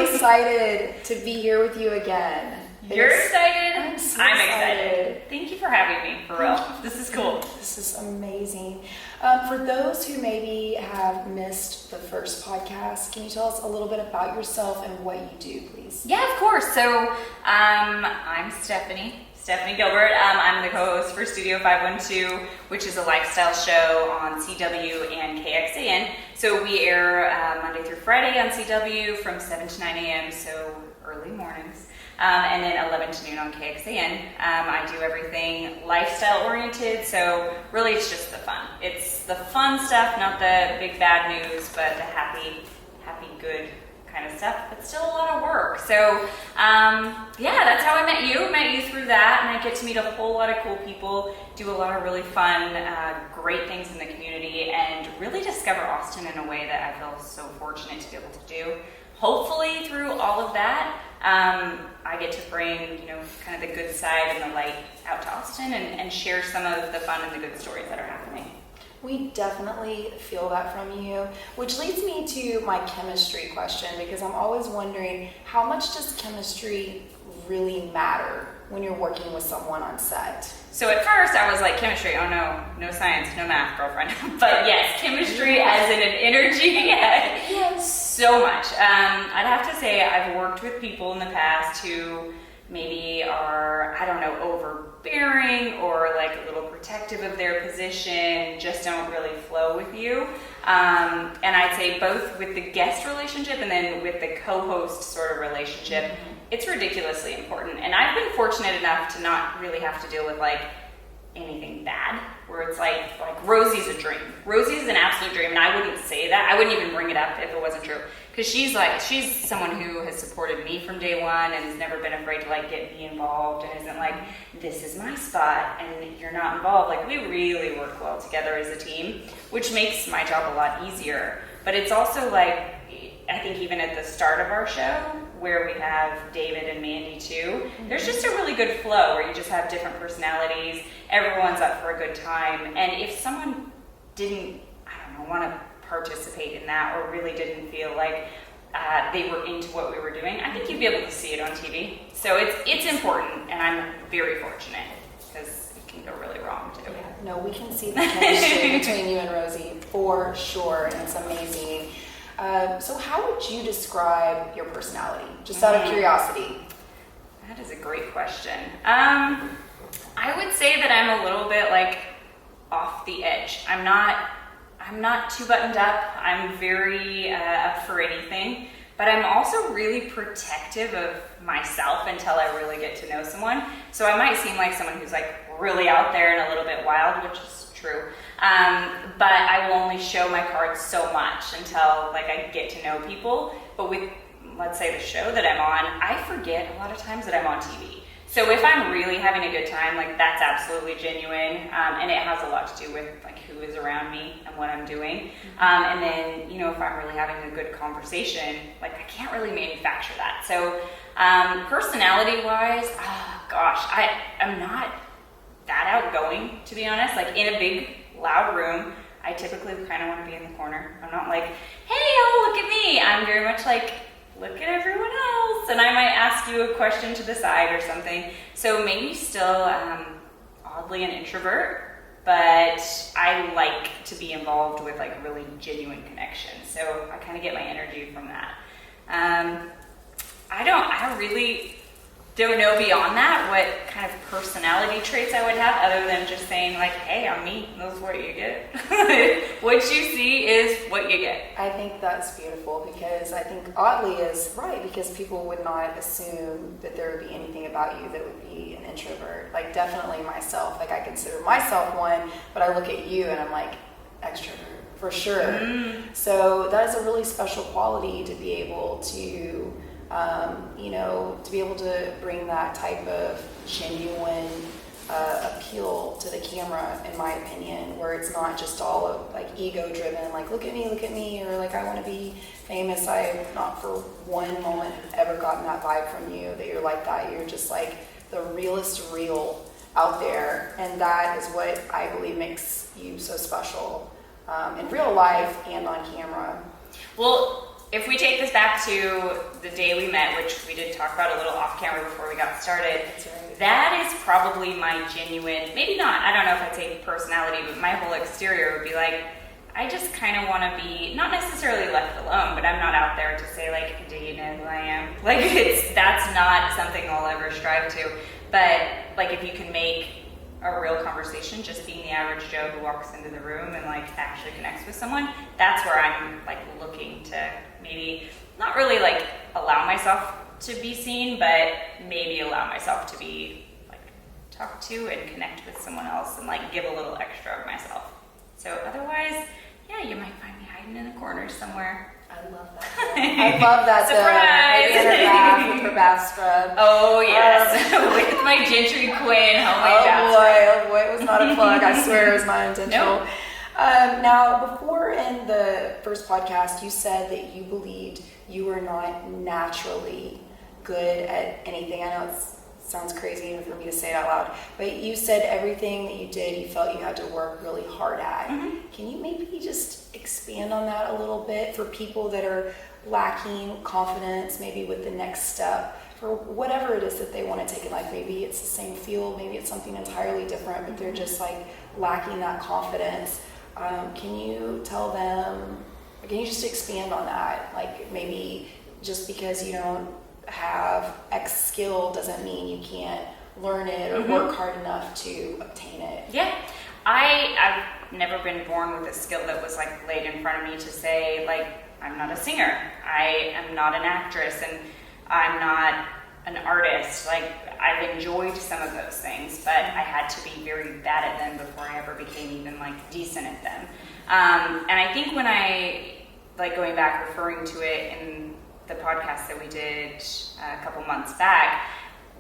excited to be here with you again. You're excited? I'm so excited. Thank you for having me, for real. This is cool. This is amazing. For those who maybe have missed the first podcast, can you tell us a little bit about yourself and what you do, please? Yeah, of course. So I'm Stephanie Gilbert. I'm the co-host for Studio 512, which is a lifestyle show on CW and KXAN. So we air Monday through Friday on CW from 7 to 9 a.m., so early mornings. And then 11 to noon on KXAN. I do everything lifestyle oriented, so really it's just the fun. It's the fun stuff, not the big bad news, but the happy, good kind of stuff, but still a lot of work. So yeah, that's how I met you through that, and I get to meet a whole lot of cool people, do a lot of really fun, great things in the community, and really discover Austin in a way that I feel so fortunate to be able to do. Hopefully through all of that, I get to bring, kind of the good side and the light out to Austin and share some of the fun and the good stories that are happening. We definitely feel that from you, which leads me to my chemistry question, because I'm always wondering, how much does chemistry really matter when you're working with someone on set? So at first I was like, chemistry, oh no science, no math, girlfriend. But yes, chemistry as in an energy, yes, so much. I'd have to say I've worked with people in the past who maybe are, overbearing or like a little protective of their position, just don't really flow with you. And I'd say both with the guest relationship and then with the co-host sort of relationship, it's ridiculously important. And I've been fortunate enough to not really have to deal with like anything bad, where it's like Rosie's a dream. Rosie's an absolute dream, and I wouldn't say that. I wouldn't even bring it up if it wasn't true. Because she's someone who has supported me from day one and has never been afraid to like get me involved and isn't like, this is my spot and you're not involved. Like, we really work well together as a team, which makes my job a lot easier. But it's also like, I think even at the start of our show, where we have David and Mandy too, there's just a really good flow where you just have different personalities, everyone's up for a good time, and if someone didn't, want to participate in that or really didn't feel like they were into what we were doing, I think you'd be able to see it on TV. So it's important, and I'm very fortunate, because it can go really wrong too. Yeah, no, we can see the chemistry between you and Rosie for sure, and it's amazing. So how would you describe your personality, just out of curiosity? That is a great question. I would say that I'm a little bit like off the edge. I'm not too buttoned up. I'm very up for anything, but I'm also really protective of myself until I really get to know someone. So I might seem like someone who's like really out there and a little bit wild, which is true. But I will only show my cards so much until like I get to know people. But with, let's say, the show that I'm on, I forget a lot of times that I'm on TV. So if I'm really having a good time, like, that's absolutely genuine, and it has a lot to do with like who is around me and what I'm doing. And then, if I'm really having a good conversation, like, I can't really manufacture that. So personality-wise, I'm not that outgoing, to be honest. Like, in a big, loud room, I typically kind of want to be in the corner. I'm not like, hey, oh, look at me. I'm very much like, look at everyone else, and I might ask you a question to the side or something. So maybe still oddly an introvert, but I like to be involved with like really genuine connections. So I kind of get my energy from that. I really don't know beyond that what kind of personality traits I would have, other than just saying like, hey, I'm me, this is what you get. What you see is what you get. I think that's beautiful, because I think oddly is right, because people would not assume that there would be anything about you that would be an introvert. Like, definitely myself, like, I consider myself one, but I look at you and I'm like, extrovert for sure. So that is a really special quality, to be able to to be able to bring that type of genuine appeal to the camera, in my opinion, where it's not just all of like ego driven, like look at me, or like I want to be famous. I've not for one moment ever gotten that vibe from you, that you're like that. You're just like the realest real out there, and that is what I believe makes you so special in real life and on camera. Well, if we take this back to the day we met, which we did talk about a little off camera before we got started, that is probably my genuine, maybe not, I don't know if I'd say personality, but my whole exterior would be like, I just kind of want to be, not necessarily left alone, but I'm not out there to say like, do you know who I am? Like that's not something I'll ever strive to. But like if you can make a real conversation, just being the average Joe who walks into the room and like actually connects with someone, that's where I'm like looking to maybe not really like allow myself to be seen, but maybe allow myself to be like talked to and connect with someone else and like give a little extra of myself. So otherwise, yeah, you might find me hiding in a corner somewhere. I love that. I love that. Surprise! With her bath scrub. Oh yes, with my Jentri Quinn homemade bath scrub. Oh boy, it was not a plug. I swear it was not intentional. Nope. Now, before in the first podcast, you said that you believed you were not naturally good at anything. I know it sounds crazy even for me to say it out loud, but you said everything that you did, you felt you had to work really hard at. Mm-hmm. Can you maybe just expand on that a little bit for people that are lacking confidence, maybe with the next step, for whatever it is that they want to take in life? Maybe it's the same field, maybe it's something entirely different, but they're just like lacking that confidence. Can you tell them, can you just expand on that? Like maybe just because you don't have X skill doesn't mean you can't learn it or work hard enough to obtain it. Yeah. I've never been born with a skill that was like laid in front of me to say like, I'm not a singer, I am not an actress, and I'm not an artist. Like I've enjoyed some of those things, but I had to be very bad at them before I ever became even like decent at them. And I think when I, like going back, referring to it in the podcast that we did a couple months back,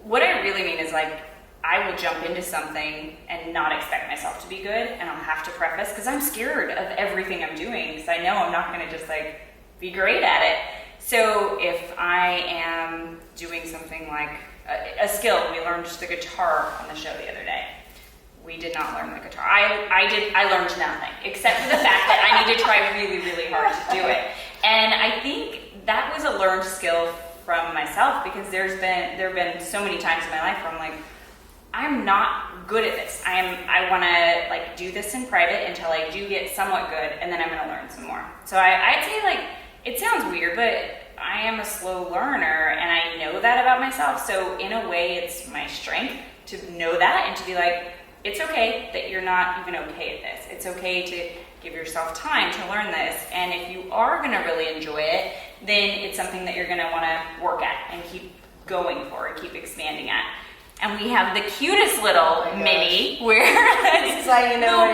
what I really mean is like, I will jump into something and not expect myself to be good, and I'll have to preface, because I'm scared of everything I'm doing, because I know I'm not going to just like be great at it. So if I am doing something like a skill, we learned the guitar on the show the other day. We did not learn the guitar. I learned nothing, except for the fact that I need to try really, really hard to do it. And I think that was a learned skill from myself, because there have been so many times in my life where I'm like, I'm not good at this. I want to like do this in private until I do get somewhat good, and then I'm going to learn some more. So I'd say like, it sounds weird, but I am a slow learner, and I know that about myself. So in a way, it's my strength to know that and to be like, it's okay that you're not even okay at this. It's okay to give yourself time to learn this. And if you are going to really enjoy it, then it's something that you're going to want to work at and keep going for and keep expanding at. And we have the cutest little mini where this is how you know when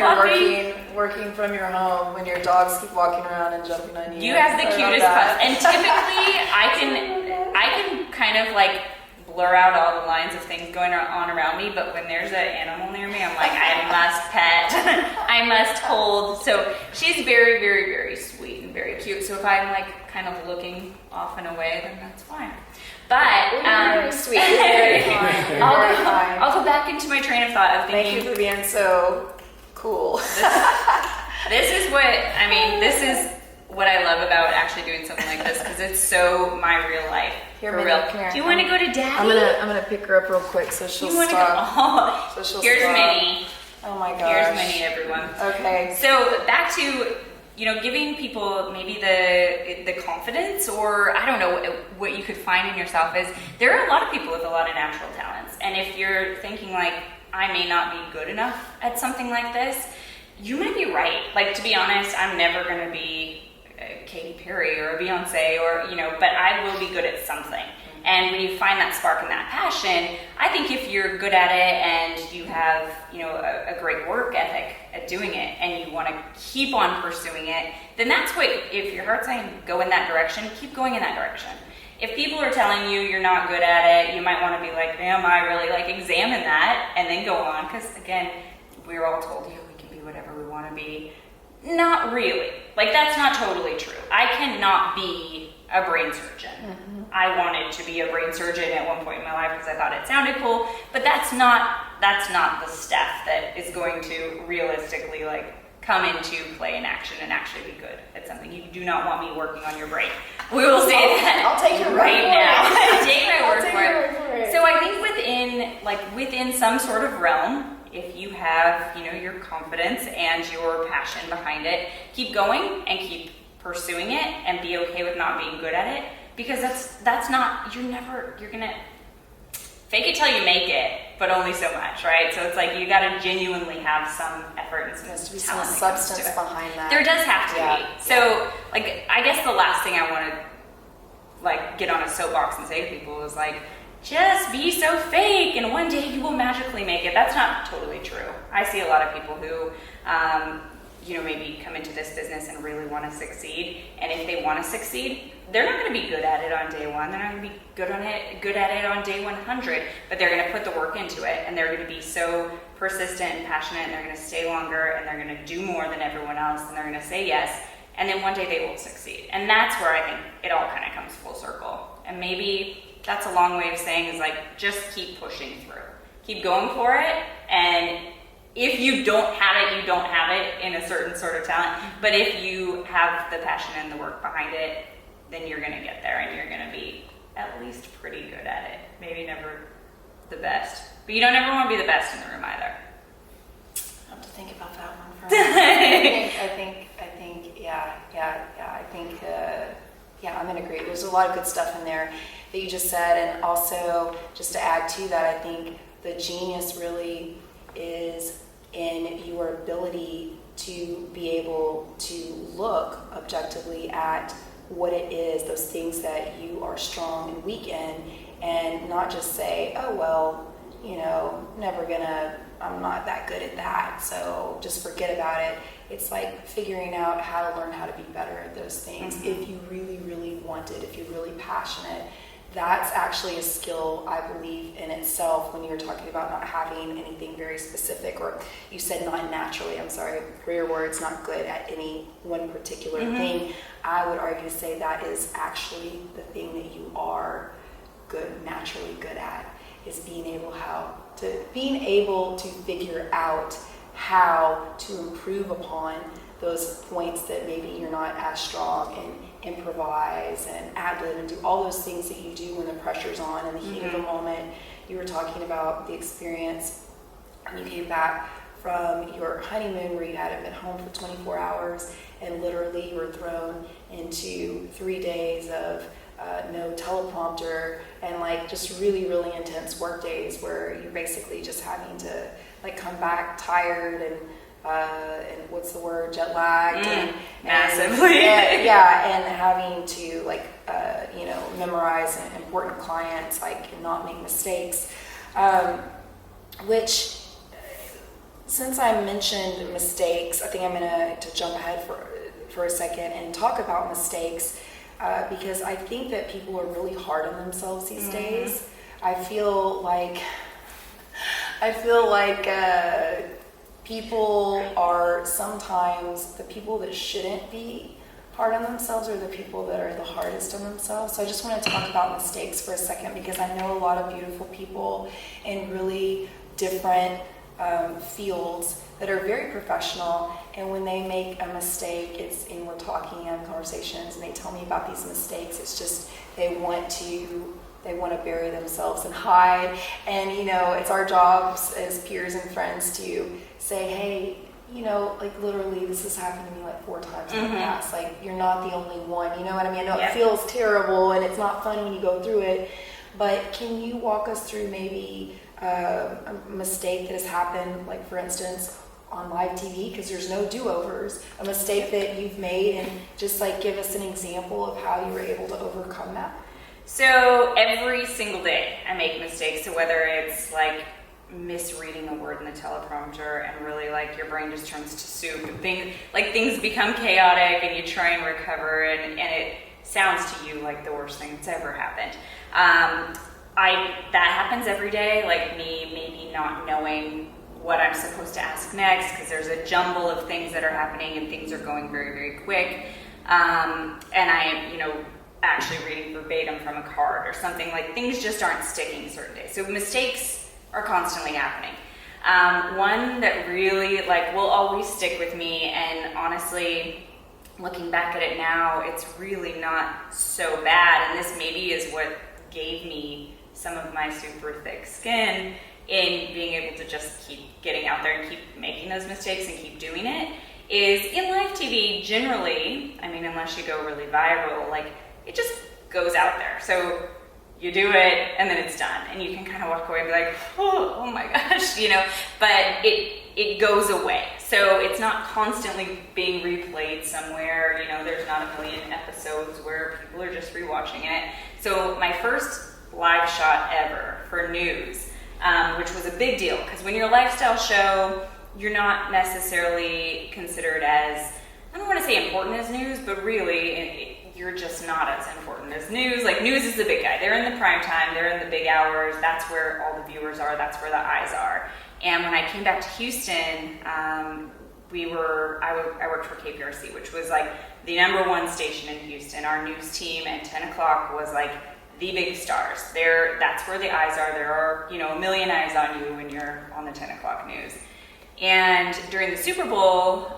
you're working from your home, when your dogs keep walking around and jumping on you. You have the cutest pup. And typically I can kind of like blur out all the lines of things going on around me, but when there's an animal near me, I'm like, I must pet, I must hold. So she's very, very, very sweet and very cute. So if I'm like kind of looking off and away, then that's fine. But very sweet, very kind. I'll go back into my train of thought of thinking. Thank you for being so cool. This is what I love about actually doing something like this, because it's so my real life. Here, for real. Here. Do you want to go to Daddy? I'm gonna pick her up real quick so she'll stop. Here's Minnie. Oh my gosh. Here's Minnie, everyone. Okay. So back to, giving people maybe the confidence, or I don't know what you could find in yourself is, there are a lot of people with a lot of natural talents. And if you're thinking like, I may not be good enough at something like this, you might be right. Like, to be honest, I'm never going to be a Katy Perry or a Beyonce but I will be good at something. And when you find that spark and that passion, I think if you're good at it and you have, a great work ethic at doing it, and you want to keep on pursuing it, then that's what, if your heart's saying go in that direction, keep going in that direction. If people are telling you you're not good at it, you might want to be like, am I really? Like, examine that and then go on. Because again, we're all told, we can be whatever we want to be. Not really. Like, that's not totally true. I cannot be a brain surgeon. Mm-hmm. I wanted to be a brain surgeon at one point in my life because I thought it sounded cool, but that's not the stuff that is going to realistically like come into play in action and actually be good at something. You do not want me working on your brain. We will say that. I'll take your right now. Take my word for it. So I think within some sort of realm, if you have, your confidence and your passion behind it, keep going and keep pursuing it and be okay with not being good at it, because that's not, you're gonna fake it till you make it, but only so much, right? So it's like you gotta genuinely have some effort and some There has to be talent some that comes to substance it. behind that. There does have to Yeah. be. So I guess the last thing I want to get on a soapbox and say to people is just be so fake and one day you will magically make it. That's not totally true. I see a lot of people who, maybe come into this business and really want to succeed. And if they want to succeed, they're not going to be good at it on day one. They're not going to be good at it on day 100, but they're going to put the work into it, and they're going to be so persistent and passionate, and they're going to stay longer, and they're going to do more than everyone else, and they're going to say yes. And then one day they will succeed. And that's where I think it all kind of comes full circle. And maybe that's a long way of saying is just keep pushing through. Keep going for it. And if you don't have it, you don't have it in a certain sort of talent. But if you have the passion and the work behind it, then you're going to get there and you're going to be at least pretty good at it. Maybe never the best. But you don't ever want to be the best in the room either. I have to think about that one for a minute. I'm going to agree. There's a lot of good stuff in there that you just said. And also, just to add to that, I think the genius really is in your ability to be able to look objectively at what it is, those things that you are strong and weak in, and not just say, oh, well, I'm not that good at that, so just forget about it. It's like figuring out how to learn how to be better at those things. If you really, really want it, if you're really passionate, that's actually a skill, I believe, in itself. When you're talking about not having anything very specific, or you said not naturally, I'm sorry for your words, not good at any one particular thing, I would argue to say that is actually the thing that you are naturally good at, is being able to figure out how to improve upon those points that maybe you're not as strong, and improvise and ad-lib and do all those things that you do when the pressure's on in the heat of the moment. You were talking about the experience when you came back from your honeymoon where you hadn't been home for 24 hours and literally you were thrown into 3 days of no teleprompter and just really, really intense work days where you're basically just having to come back tired and what's the word, jet lagged and massively. and having to memorize important clients, and not make mistakes, which, since I mentioned mistakes, I think I'm going to jump ahead for a second and talk about mistakes, because I think that people are really hard on themselves these days. I feel like people are sometimes, the people that shouldn't be hard on themselves are the people that are the hardest on themselves. So I just want to talk about mistakes for a second, because I know a lot of beautiful people in really different fields that are very professional, and when they make a mistake, and we're talking in conversations and they tell me about these mistakes, it's just they want to bury themselves and hide. And it's our jobs as peers and friends to say, hey, literally this has happened to me 4 times in the past. You're not the only one, you know what I mean? I know it feels terrible and it's not fun when you go through it, but can you walk us through maybe a mistake that has happened, for instance, on live TV, because there's no do-overs, a mistake that you've made, and just give us an example of how you were able to overcome that? So every single day I make mistakes. So whether it's misreading a word in the teleprompter and really your brain just turns to soup, and things become chaotic and you try and recover, and it sounds to you like the worst thing that's ever happened. That happens every day, me maybe not knowing what I'm supposed to ask next because there's a jumble of things that are happening and things are going very, very quick. And I am, actually reading verbatim from a card or something, things just aren't sticking certain days. So mistakes are constantly happening. One that really like will always stick with me, and honestly, looking back at it now, it's really not so bad. And this maybe is what gave me some of my super thick skin in being able to just keep getting out there and keep making those mistakes and keep doing it, is in live TV generally, I mean, unless you go really viral, like it just goes out there. So you do it and then it's done, and you can kind of walk away and be like, oh my gosh, you know, but it goes away. So it's not constantly being replayed somewhere, you know, there's not a million episodes where people are just rewatching it. So my first live shot ever for news, which was a big deal, because when you're a lifestyle show, you're not necessarily considered as, I don't want to say important as news, but really you're just not as important as news. Like news is the big guy. They're in the prime time, they're in the big hours, that's where all the viewers are, that's where the eyes are. And when I came back to Houston, I worked for KPRC, which was like the #1 station in Houston. Our news team at 10 o'clock was like the big stars. That's where the eyes are. There are, you know, a million eyes on you when you're on the 10 o'clock news. And during the Super Bowl,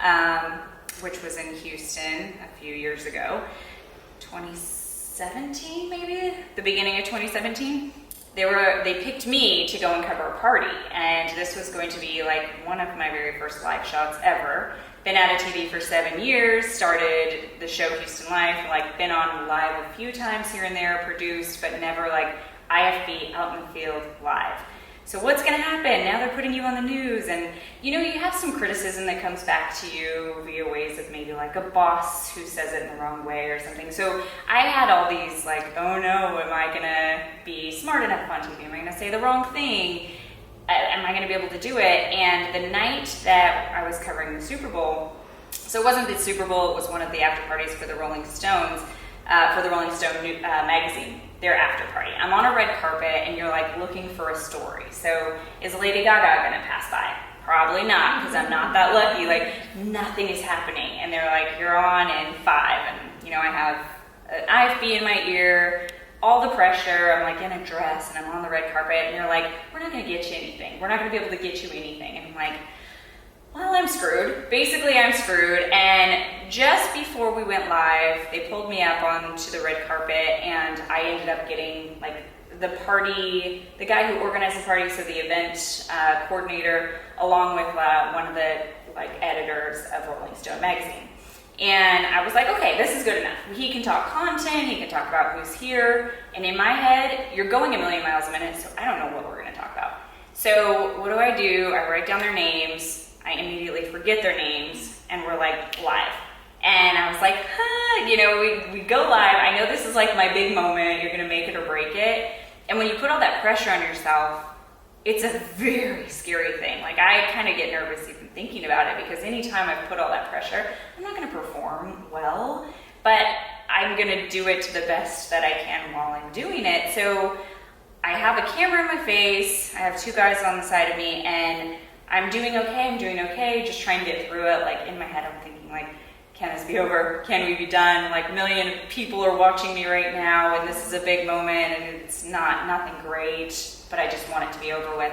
which was in Houston a few years ago, 2017 maybe, the beginning of 2017, they picked me to go and cover a party, and this was going to be like one of my very first live shots ever. Been out of TV for 7 years, started the show Houston Life, like been on live a few times here and there, produced, but never like IFB out in the field live. So what's gonna happen? Now they're putting you on the news, and you know, you have some criticism that comes back to you via ways of maybe like a boss who says it in the wrong way or something. So I had all these like, oh no, am I gonna be smart enough on TV? Am I gonna say the wrong thing? Am I gonna be able to do it? And the night that I was covering the Super Bowl, so it wasn't the Super Bowl, it was one of the after parties for the Rolling Stones, for the Rolling Stone magazine, their after party. I'm on a red carpet and you're like looking for a story. So is Lady Gaga gonna pass by? Probably not, because I'm not that lucky. Like nothing is happening. And they're like, you're on in 5. And you know, I have an IFB in my ear, all the pressure, I'm like in a dress and I'm on the red carpet, and they're like, we're not gonna get you anything. We're not gonna be able to get you anything. And I'm like, well, I'm screwed. Basically, I'm screwed. And just before we went live, they pulled me up onto the red carpet, and I ended up getting like the guy who organized the party, so the event coordinator, along with one of the like editors of Rolling Stone magazine. And I was like, okay, this is good enough. He can talk content, he can talk about who's here. And in my head, you're going a million miles a minute, so I don't know what we're gonna talk about. So what do? I write down their names. I immediately forget their names, and we're like live. And I was like, you know, we go live. I know this is like my big moment. You're gonna make it or break it. And when you put all that pressure on yourself, it's a very scary thing. Like I kind of get nervous even thinking about it, because anytime I've put all that pressure, I'm not gonna perform well, but I'm gonna do it to the best that I can while I'm doing it. So I have a camera in my face. I have 2 guys on the side of me, and I'm doing okay, just trying to get through it. Like in my head, I'm thinking like, can this be over? Can we be done? Like a million people are watching me right now, and this is a big moment, and it's nothing great, but I just want it to be over with.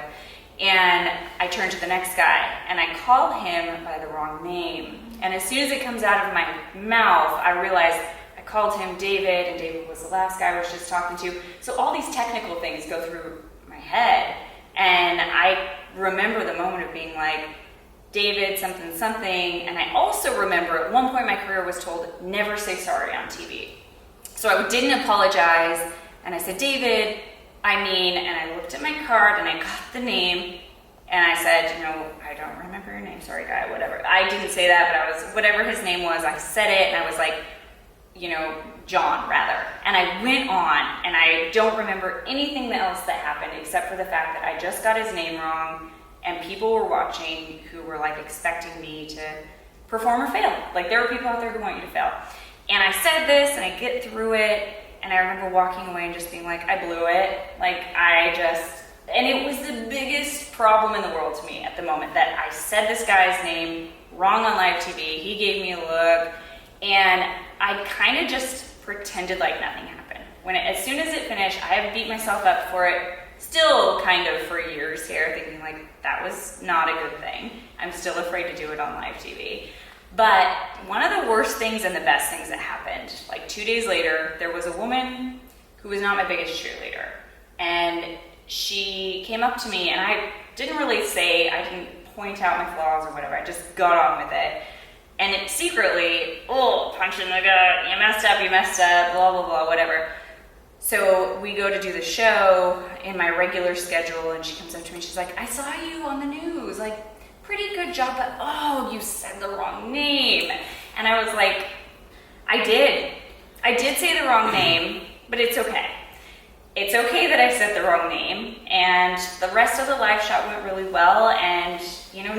And I turn to the next guy, and I call him by the wrong name. And as soon as it comes out of my mouth, I realize I called him David, and David was the last guy I was just talking to. So all these technical things go through my head, and I remember the moment of being like, David something something, and I also remember at one point in my career was told, never say sorry on TV. So I didn't apologize, and I said, David, and I looked at my card and I got the name, and I said, you know, I don't remember your name, sorry guy, whatever. I didn't say that, but whatever his name was, I said it, and I was like, you know, John rather. And I went on, and I don't remember anything else that happened except for the fact that I just got his name wrong, and people were watching who were like expecting me to perform or fail. Like there are people out there who want you to fail. And I said this, and I get through it, and I remember walking away and just being like, I blew it. And it was the biggest problem in the world to me at the moment, that I said this guy's name wrong on live TV. He gave me a look, and I kind of just pretended like nothing happened. As soon as it finished, I have beat myself up for it still kind of for years here thinking like that was not a good thing. I'm still afraid to do it on live TV. But one of the worst things and the best things that happened, like 2 days later, there was a woman who was not my biggest cheerleader. And she came up to me, and I didn't point out my flaws or whatever. I just got on with it. And it secretly, punch in the gut, you messed up, blah, blah, blah, whatever. So we go to do the show in my regular schedule, and she comes up to me, she's like, I saw you on the news, like, pretty good job, but you said the wrong name. And I was like, I did say the wrong name, but it's okay. It's okay that I said the wrong name, and the rest of the live shot went really well, and,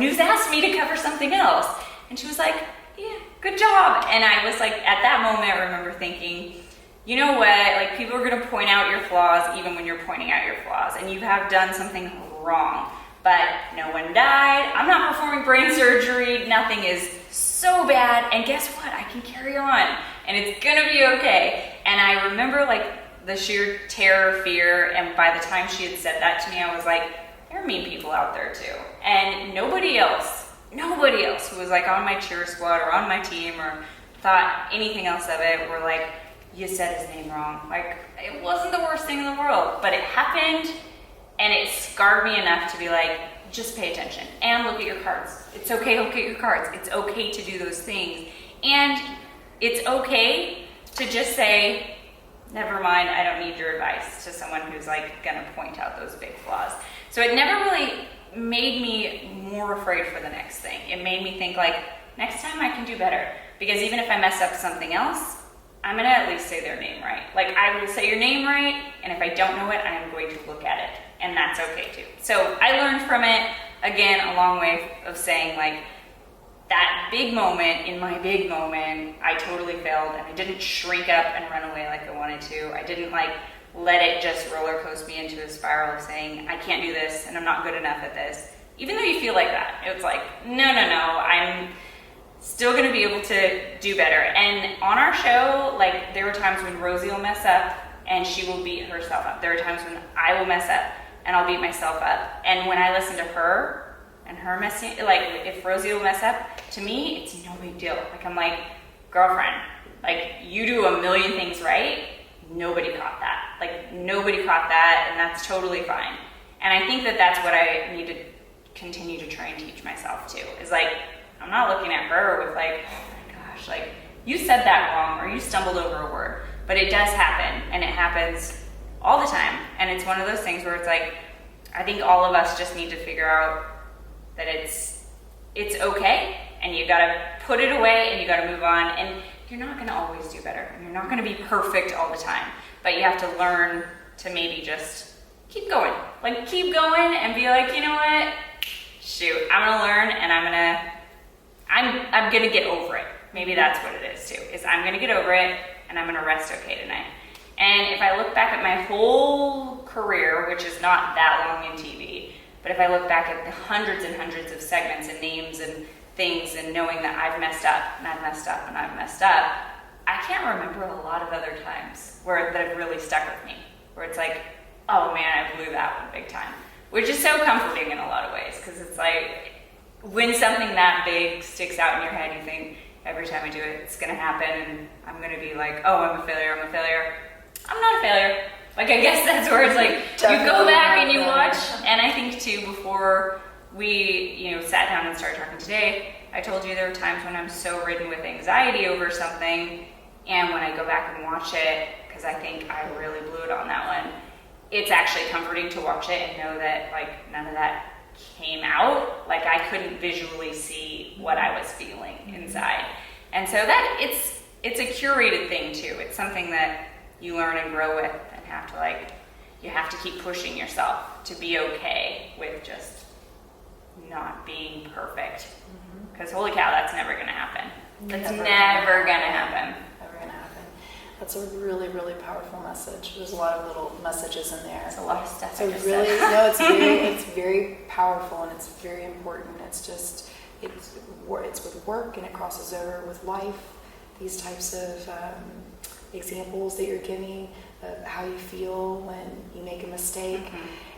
news asked me to cover something else. And she was like, yeah, good job. And I was like, at that moment, I remember thinking, you know what, like, people are gonna point out your flaws even when you're pointing out your flaws, and you have done something wrong. But no one died, I'm not performing brain surgery, nothing is so bad, and guess what, I can carry on, and it's gonna be okay. And I remember like the sheer terror, fear, and by the time she had said that to me, I was like, there are mean people out there too. And nobody else who was like on my cheer squad or on my team or thought anything else of it were like, you said his name wrong. Like, it wasn't the worst thing in the world, but it happened, and it scarred me enough to be like, just pay attention and look at your cards. It's okay to look at your cards. It's okay to do those things. And it's okay to just say, never mind, I don't need your advice, to someone who's like gonna point out those big flaws. So it never really made me more afraid for the next thing. It made me think like, next time I can do better. Because even if I mess up something else, I'm gonna at least say their name right. Like, I will say your name right, and if I don't know it, I am going to look at it, and that's okay too. So I learned from it, again, a long way of saying like, that big moment, in my big moment, I totally failed, and I didn't shrink up and run away like I wanted to. I didn't like let it just roller coast me into a spiral of saying, I can't do this, and I'm not good enough at this. Even though you feel like that, it was like, no, I'm still gonna be able to do better. And on our show, like, there were times when Rosie will mess up and she will beat herself up. There are times when I will mess up and I'll beat myself up. And when I listen to her and her messing, like, if Rosie will mess up, to me, it's no big deal. Like, I'm like, girlfriend, like, you do a million things right, nobody caught that. Like, nobody caught that, and that's totally fine. And I think that that's what I need to continue to try and teach myself too, is like, I'm not looking at her with like, oh my gosh, like, you said that wrong, or you stumbled over a word. But it does happen, and it happens all the time. And it's one of those things where it's like, I think all of us just need to figure out that it's okay, and you gotta put it away, and you gotta move on. And you're not gonna always do better, and you're not gonna be perfect all the time. But you have to learn to maybe just keep going. Like, keep going and be like, you know what? Shoot, I'm gonna learn, and I'm gonna get over it. Maybe that's what it is too, is I'm gonna get over it, and I'm gonna rest okay tonight. And if I look back at my whole career, which is not that long in TV, but if I look back at the hundreds and hundreds of segments and names and things, and knowing that I've messed up, and I've messed up, and I've messed up, I can't remember a lot of other times that have really stuck with me, where it's like, oh man, I blew that one big time. Which is so comforting in a lot of ways, because it's like, when something that big sticks out in your head, you think, every time I do it, it's gonna happen, and I'm gonna be like, oh, I'm a failure. I'm not a failure. Like, I guess that's where it's like, you go back and you watch, and I think too, before we, sat down and started talking today, I told you there were times when I'm so ridden with anxiety over something, and when I go back and watch it, because I think I really blew it on that one, it's actually comforting to watch it and know that, like, none of that came out. Like, I couldn't visually see what I was feeling inside. And so that it's a curated thing too. It's something that you learn and grow with, and you have to keep pushing yourself to be okay with just not being perfect. Because holy cow, that's never gonna happen. That's never gonna happen. Never gonna happen. That's a really, really powerful message. There's a lot of little messages in there. It's a lot of stuff. So really, no, it's very powerful, and it's very important. It's with work, and it crosses over with life. These types of examples that you're giving of how you feel when you make a mistake.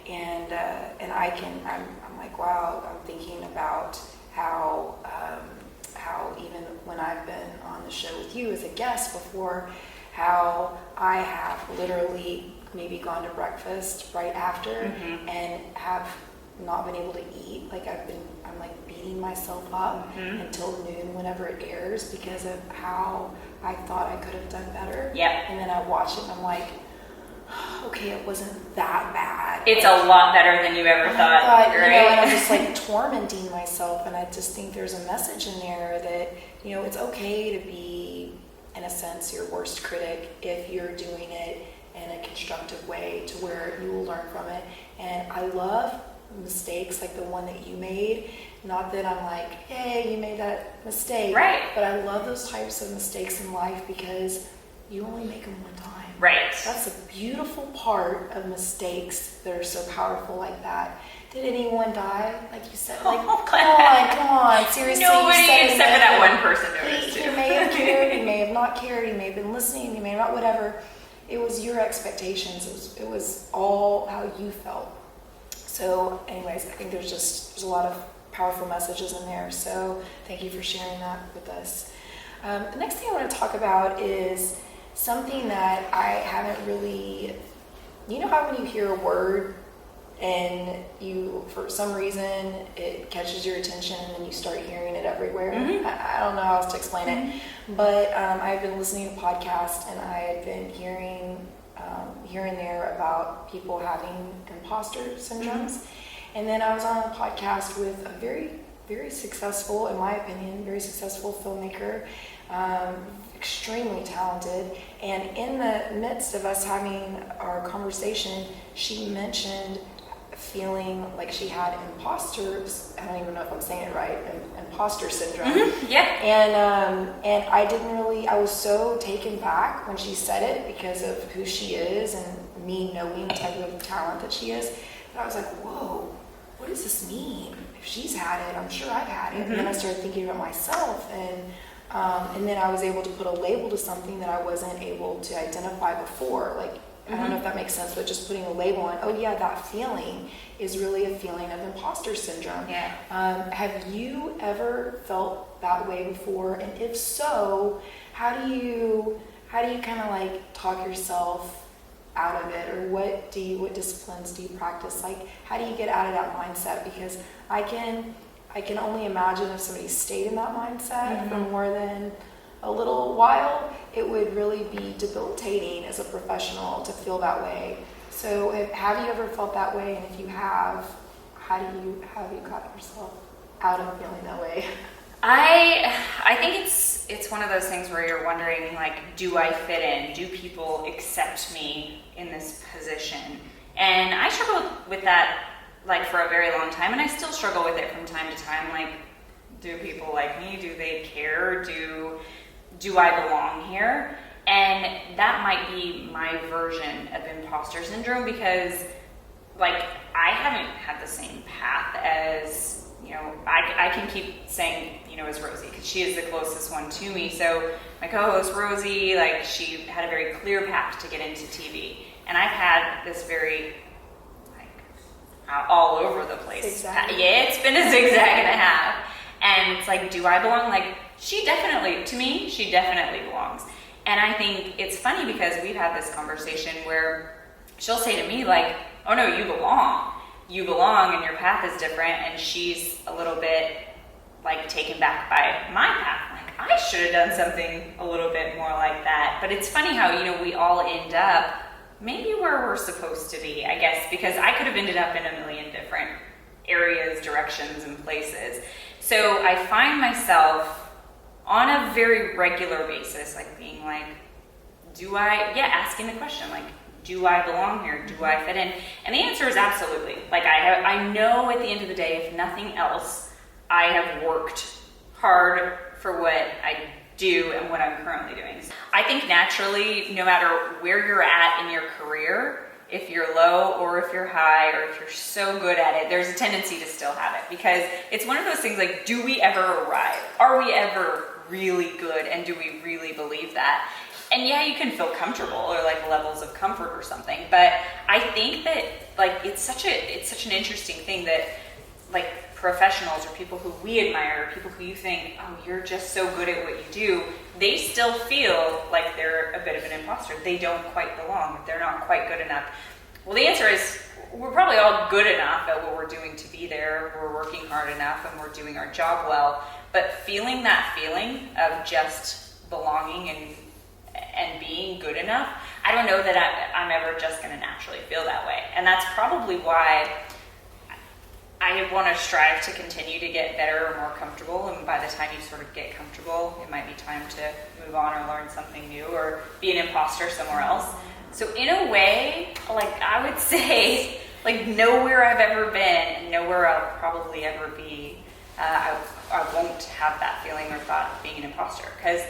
and I'm like, wow, I'm thinking about how even when I've been on the show with you as a guest before, how I have literally maybe gone to breakfast right after and have not been able to eat. Like I'm like beating myself up until noon whenever it airs because of how I thought I could have done better. Yep. And then I watch it and I'm like, okay, it wasn't that bad. It's a lot better than you ever thought, right? And I'm just like tormenting myself, and I just think there's a message in there that, it's okay to be, in a sense, your worst critic if you're doing it in a constructive way to where you will learn from it. And I love mistakes like the one that you made. Not that I'm like, hey, you made that mistake. Right. But I love those types of mistakes in life because you only make them one time. Right. That's a beautiful part of mistakes that are so powerful like that. Did anyone die? Like you said, like, come on, seriously. Nobody except for that one person noticed He too. may have cared, he may have not cared, he may have been listening, he may have not, whatever. It was your expectations. It was all how you felt. So anyways, I think there's a lot of powerful messages in there. So thank you for sharing that with us. The next thing I want to talk about is something that I haven't really, how when you hear a word and you, for some reason, it catches your attention and then you start hearing it everywhere. I don't know how else to explain it, but I've been listening to podcasts and I had been hearing here and there about people having imposter syndromes. And then I was on a podcast with a very, very successful, in my opinion, very successful filmmaker, extremely talented. And in the midst of us having our conversation, she mentioned feeling like she had I don't even know if I'm saying it right, imposter syndrome. Yeah. And I was so taken back when she said it because of who she is and me knowing the type of talent that she is. And I was like, whoa, what does this mean? If she's had it, I'm sure I've had it. And then I started thinking about myself, and then I was able to put a label to something that I wasn't able to identify before. Like, I don't know if that makes sense, but just putting a label on, oh yeah, that feeling is really a feeling of imposter syndrome. Yeah. Have you ever felt that way before? And if so, how do you kind of like talk yourself out of it, or what disciplines do you practice? Like, how do you get out of that mindset? Because I can only imagine if somebody stayed in that mindset for more than a little while, it would really be debilitating as a professional to feel that way. So have you ever felt that way? And if you have you got yourself out of feeling that way? I think it's one of those things where you're wondering, like, do I fit in? Do people accept me in this position? And I struggled with that like for a very long time, and I still struggle with it from time to time. Like, do people like me? Do they care? Do I belong here? And that might be my version of imposter syndrome, because like I haven't had the same path as, I can keep saying, as Rosie, because she is the closest one to me. So my co-host Rosie, like, she had a very clear path to get into TV, and I've had this very all over the place. Zigzag. Yeah, it's been a zigzag and a half. And it's like, do I belong? Like, to me, she definitely belongs. And I think it's funny because we've had this conversation where she'll say to me, like, oh no, you belong. You belong and your path is different. And she's a little bit like taken back by my path. Like, I should have done something a little bit more like that. But it's funny how, we all end up maybe where we're supposed to be, I guess, because I could have ended up in a million different areas, directions, and places. So I find myself on a very regular basis, like being like, asking the question, like, do I belong here? Do I fit in? And the answer is absolutely. Like, I know at the end of the day, if nothing else, I have worked hard for what I do and what I'm currently doing. I think naturally, no matter where you're at in your career, if you're low or if you're high or if you're so good at it, there's a tendency to still have it, because it's one of those things like, do we ever arrive? Are we ever really good? And do we really believe that? and yeah, you can feel comfortable or like levels of comfort or something, but I think that like it's such an interesting thing that like professionals or people who we admire, people who you think, oh, you're just so good at what you do, they still feel like they're a bit of an imposter. They don't quite belong. They're not quite good enough. Well, the answer is we're probably all good enough at what we're doing to be there. We're working hard enough and we're doing our job well. But feeling that feeling of just belonging and being good enough, I don't know that I'm ever just going to naturally feel that way. And that's probably why I want to strive to continue to get better or more comfortable, and by the time you sort of get comfortable, it might be time to move on or learn something new or be an imposter somewhere else. So in a way, like I would say, like nowhere I've ever been and nowhere I'll probably ever be, I won't have that feeling or thought of being an imposter, because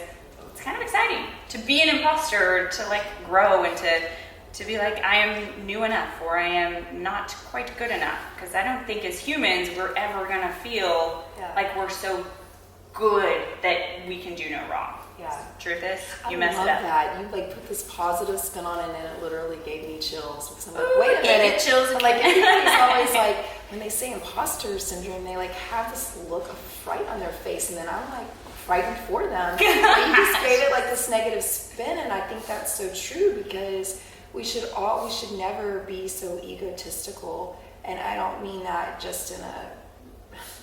it's kind of exciting to be an imposter, to like grow and to be like, I am new enough or I am not quite good enough. Because I don't think as humans we're ever gonna feel like we're so good that we can do no wrong. Yeah. Truth is, you I messed love it up. that. You like put this positive spin on it, and it literally gave me chills. Because I'm like, Ooh, wait a gave minute. you chills I'm like, everybody's always like, when they say imposter syndrome, they like have this look of fright on their face, and then I'm like frightened for them. But you just gave it like this negative spin, and I think that's so true, because we should never be so egotistical, and I don't mean that just in a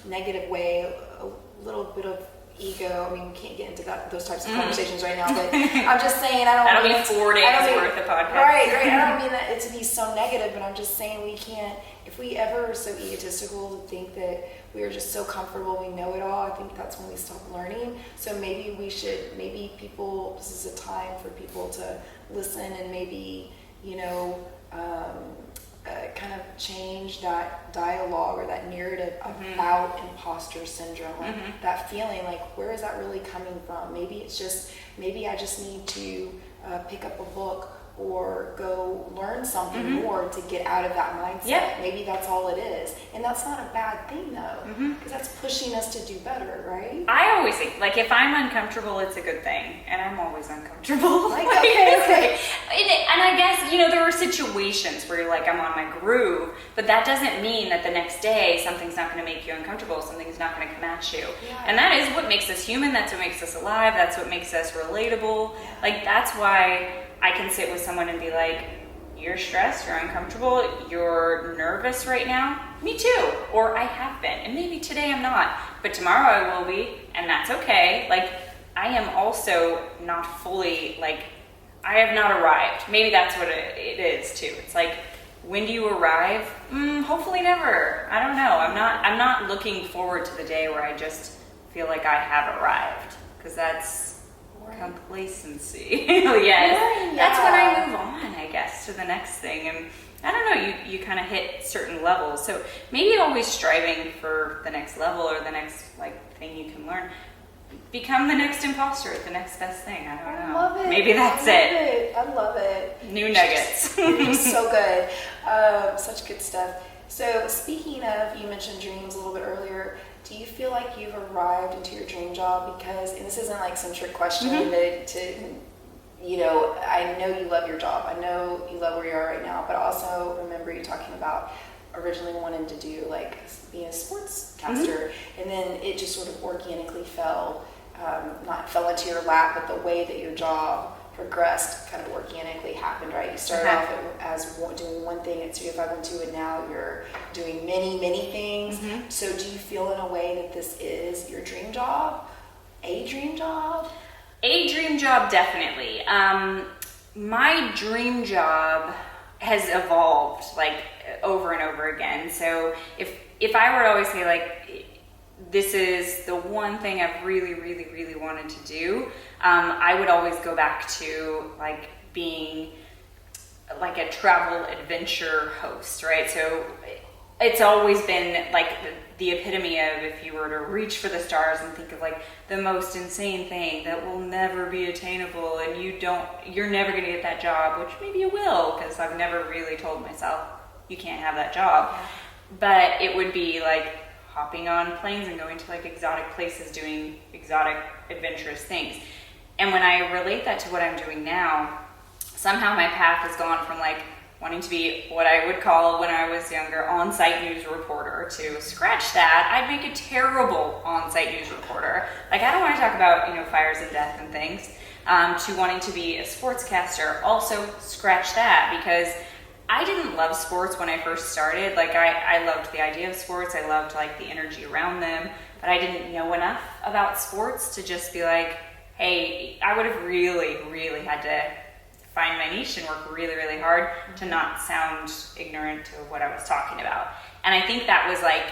negative way. A little bit of ego. I mean, we can't get into those types of conversations right now, but I'm just saying That'll be 4 days worth of podcast. Right. I don't mean that it to be so negative, but I'm just saying we can't, if we ever are so egotistical to think that we are just so comfortable, we know it all, I think that's when we stop learning. So maybe this is a time for people to listen and maybe, kind of change that dialogue or that narrative about imposter syndrome, or that feeling like, where is that really coming from? Maybe I just need to pick up a book or go learn something more to get out of that mindset. Yep. Maybe that's all it is. And that's not a bad thing though, because that's pushing us to do better, right? I always think, like, if I'm uncomfortable, it's a good thing. And I'm always uncomfortable. Like, okay. And I guess, there are situations where you're like, I'm on my groove, but that doesn't mean that the next day something's not going to make you uncomfortable, something's not going to come at you. Yeah. And that is what makes us human, that's what makes us alive, that's what makes us relatable. Yeah. Like, that's why I can sit with someone and be like, you're stressed, you're uncomfortable, you're nervous right now. Me too. Or I have been. And maybe today I'm not. But tomorrow I will be. And that's okay. Like, I am also not fully, like, I have not arrived. Maybe that's what it is too. It's like, when do you arrive? Hopefully never. I don't know. I'm not looking forward to the day where I just feel like I have arrived. Because that's complacency. Yes. That's when I move on, I guess, to the next thing. And I don't know, you kind of hit certain levels. So maybe always striving for the next level or the next thing you can learn. Become the next imposter, the next best thing. I don't know. I love it. Maybe that's it. I love it. New nuggets. So good. Such good stuff. So speaking of, you mentioned dreams a little bit earlier. Do you feel like you've arrived into your dream job? Because, and this isn't like some trick question I know you love your job. I know you love where you are right now, but also remember you talking about originally wanting to do being a sportscaster, and then it just sort of organically not fell into your lap, but the way that your job progressed kind of organically happened, right? You started off as doing one thing at Studio 512, and now you're doing many, many things. So do you feel in a way that this is your dream job? A dream job? A dream job, definitely. My dream job has evolved over and over again. So if I were to always say this is the one thing I've really, really, really wanted to do, I would always go back to being a travel adventure host, right? So it's always been the epitome of, if you were to reach for the stars and think of the most insane thing that will never be attainable, and you're never going to get that job, which maybe you will, because I've never really told myself you can't have that job. But it would be hopping on planes and going to exotic places, doing exotic adventurous things. And when I relate that to what I'm doing now, somehow my path has gone from like wanting to be what I would call when I was younger on-site news reporter to scratch that, I'd make a terrible on-site news reporter. Like I don't want to talk about, fires and death and things, to wanting to be a sportscaster. Also scratch that, because I didn't love sports when I first started. Like I loved the idea of sports. I loved like the energy around them, but I didn't know enough about sports to just be like, hey, I would have really, really had to find my niche and work really, really hard to not sound ignorant to what I was talking about. And I think that was like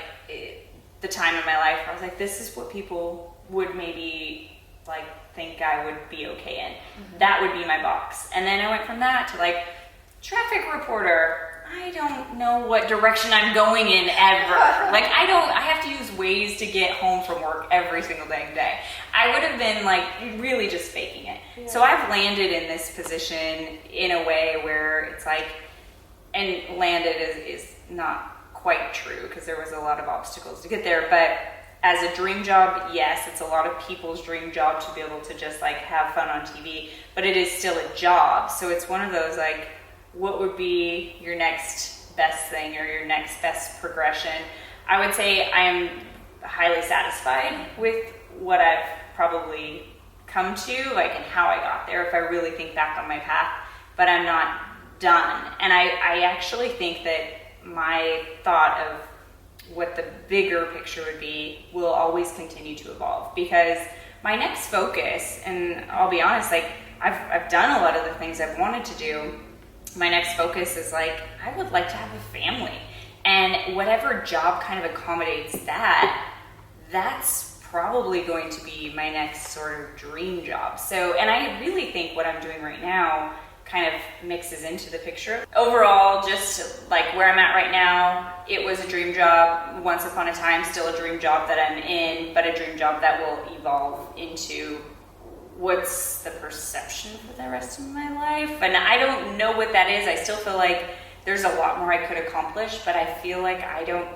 the time in my life where I was like, this is what people would maybe like think I would be okay in. That would be my box. And then I went from that to like traffic reporter. I don't know what direction I'm going in ever. Like I have to use Waze to get home from work every single dang day. I would have been like really just faking it. Yeah. So I've landed in this position in a way where it's like, and landed is not quite true because there was a lot of obstacles to get there, but as a dream job, yes, it's a lot of people's dream job to be able to just like have fun on TV, but it is still a job. So it's one of those like, what would be your next best thing or your next best progression? I would say I'm highly satisfied with what I've probably come to, like, and how I got there, if I really think back on my path, but I'm not done. And I actually think that my thought of what the bigger picture would be will always continue to evolve, because my next focus, and I'll be honest, like I've done a lot of the things I've wanted to do. My next focus is like, I would like to have a family, and whatever job kind of accommodates that, that's probably going to be my next sort of dream job. So, and I really think what I'm doing right now kind of mixes into the picture. Overall, just like where I'm at right now, it was a dream job once upon a time, still a dream job that I'm in, but a dream job that will evolve into what's the perception for the rest of my life. And I don't know what that is. I still feel like there's a lot more I could accomplish, but I feel like I don't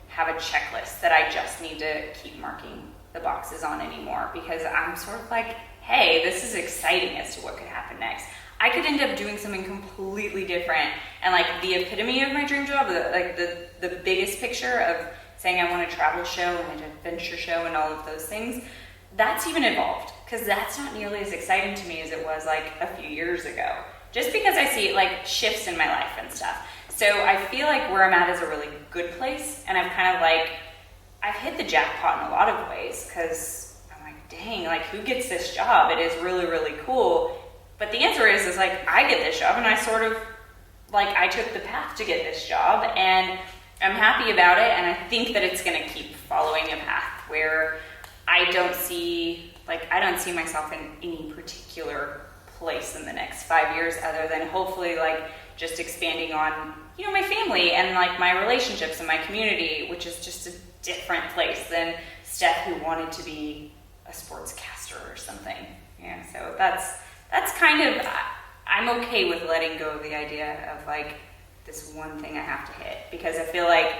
have a checklist that I just need to keep marking the boxes on anymore, because I'm sort of like, hey, this is exciting as to what could happen next. I could end up doing something completely different, and like the epitome of my dream job, the biggest picture of saying I want a travel show and an adventure show and all of those things, that's even evolved, because that's not nearly as exciting to me as it was like a few years ago, just because I see like shifts in my life and stuff. So I feel like where I'm at is a really good place, and I'm kind of like, I've hit the jackpot in a lot of ways, because I'm like, dang, like who gets this job? It is really, really cool. But the answer is like, I get this job, and I sort of, like, I took the path to get this job, and I'm happy about it, and I think that it's gonna keep following a path where I don't see myself in any particular place in the next 5 years, other than hopefully like just expanding on, my family and like my relationships and my community, which is just a different place than Steph, who wanted to be a sportscaster or something. Yeah, so that's kind of, I'm okay with letting go of the idea of like this one thing I have to hit, because I feel like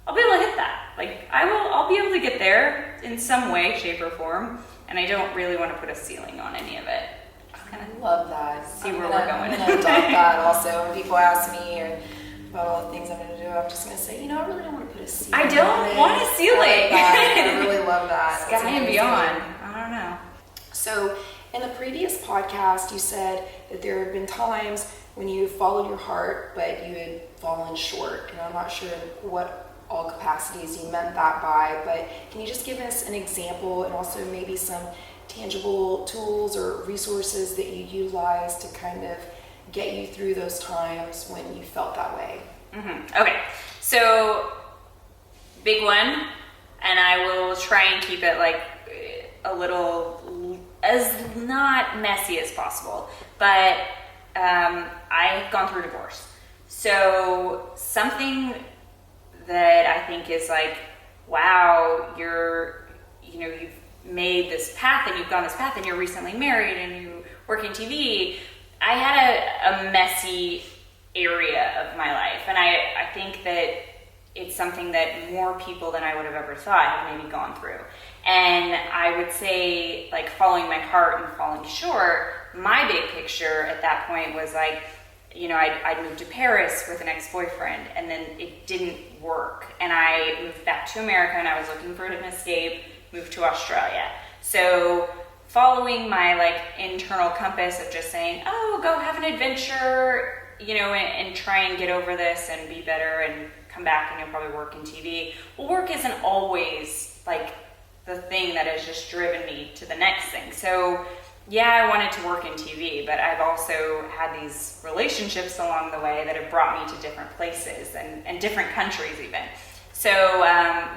I'll be able to hit that. Like I'll be able to get there in some way, shape, or form, and I don't really want to put a ceiling on any of it. I love that. See where we're going. I'm going to adopt that also. When people ask me about all the things I'm going to do, I'm just going to say, I really don't want to put a ceiling on it. I don't want a ceiling. I really love that. Sky and beyond. I don't know. So in the previous podcast, you said that there have been times when you followed your heart, but you had fallen short. And I'm not sure what all capacities you meant that by, but can you just give us an example, and also maybe some tangible tools or resources that you utilize to kind of get you through those times when you felt that way? Mm-hmm. Okay, so big one, and I will try and keep it like a little as not messy as possible, but I've gone through divorce. So something that I think is like, wow, you've made this path, and you've gone this path, and you're recently married, and you work in TV. I had a messy area of my life, and I think that it's something that more people than I would have ever thought have maybe gone through. And I would say, like, following my heart and falling short, my big picture at that point was like, you know, I'd moved to Paris with an ex-boyfriend, and then it didn't work. And I moved back to America, and I was looking for an escape, moved to Australia. So following my, like, internal compass of just saying, oh, go have an adventure, you know, and try and get over this and be better and come back and you'll probably work in TV. Well, work isn't always, like, the thing that has just driven me to the next thing. So yeah, I wanted to work in TV, but I've also had these relationships along the way that have brought me to different places and different countries even. So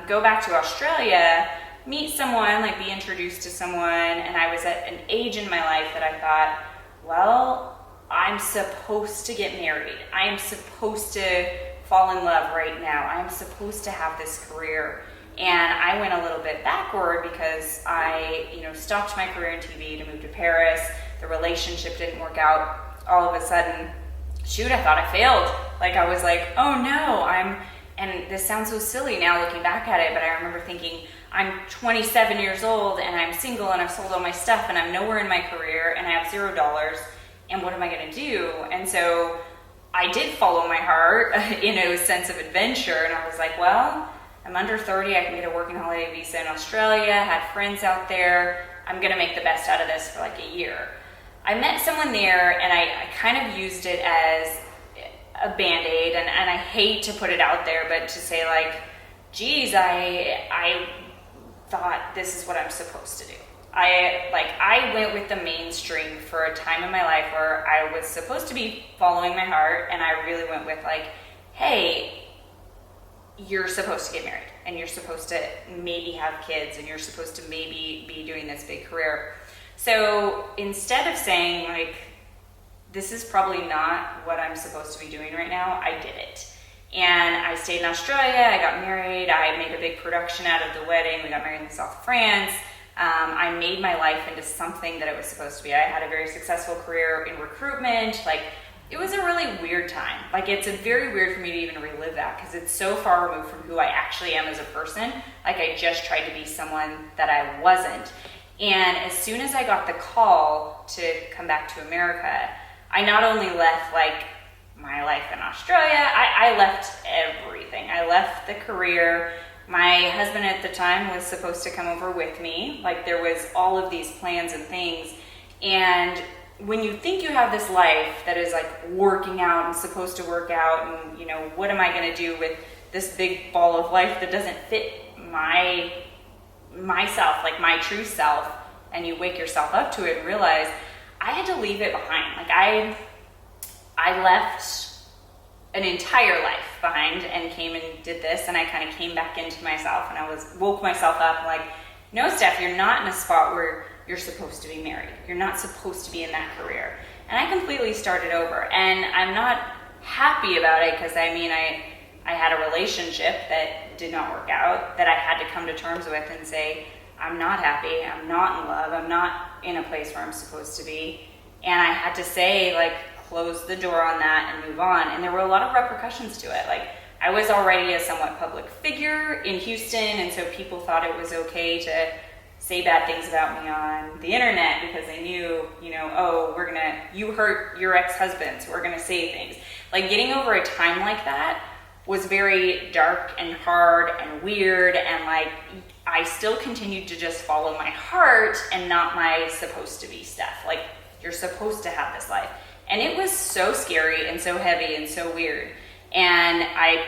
go back to Australia, meet someone, like be introduced to someone, and I was at an age in my life that I thought, well, I'm supposed to get married. I am supposed to fall in love right now. I'm supposed to have this career. And I went a little bit backward because I, you know, stopped my career in TV to move to Paris. The relationship didn't work out. All of a sudden, shoot, I thought I failed. Like, I was like, oh no, and this sounds so silly now looking back at it, but I remember thinking, I'm 27 years old and I'm single and I've sold all my stuff and I'm nowhere in my career and I have $0. And what am I gonna do? And so I did follow my heart in a sense of adventure. And I was like, well, I'm under 30, I can get a working holiday visa in Australia, have friends out there, I'm gonna make the best out of this for like a year. I met someone there and I kind of used it as a Band-Aid, and I hate to put it out there, but to say like, geez, I thought this is what I'm supposed to do. I went with the mainstream for a time in my life where I was supposed to be following my heart, and I really went with like, hey, you're supposed to get married and you're supposed to maybe have kids and you're supposed to maybe be doing this big career. So instead of saying like, this is probably not what I'm supposed to be doing right now, I did it. And I stayed in Australia, I got married, I made a big production out of the wedding, we got married in the south of France. I made my life into something that it was supposed to be. I had a very successful career in recruitment. Like, it was a really weird time. Like, it's very weird for me to even relive that because it's so far removed from who I actually am as a person. Like, I just tried to be someone that I wasn't. And as soon as I got the call to come back to America, I not only left, like, my life in Australia, I left everything. I left the career. My husband at the time was supposed to come over with me. Like, there was all of these plans and things. And when you think you have this life that is like working out and supposed to work out, and, you know, what am I going to do with this big ball of life that doesn't fit myself, like my true self, and you wake yourself up to it and realize I had to leave it behind. Like, I left an entire life behind and came and did this, and I kind of came back into myself, and I woke myself up like, no, Steph, you're not in a spot where you're supposed to be married. You're not supposed to be in that career. And I completely started over, and I'm not happy about it because I mean, I had a relationship that did not work out that I had to come to terms with and say, I'm not happy, I'm not in love, I'm not in a place where I'm supposed to be. And I had to say, like, close the door on that and move on. And there were a lot of repercussions to it. Like, I was already a somewhat public figure in Houston, and so people thought it was okay to say bad things about me on the internet because they knew, you know, oh, you hurt your ex-husband, so we're gonna say things. Like, getting over a time like that was very dark and hard and weird, and like, I still continued to just follow my heart and not my supposed to be stuff. Like, you're supposed to have this life. And it was so scary and so heavy and so weird. And I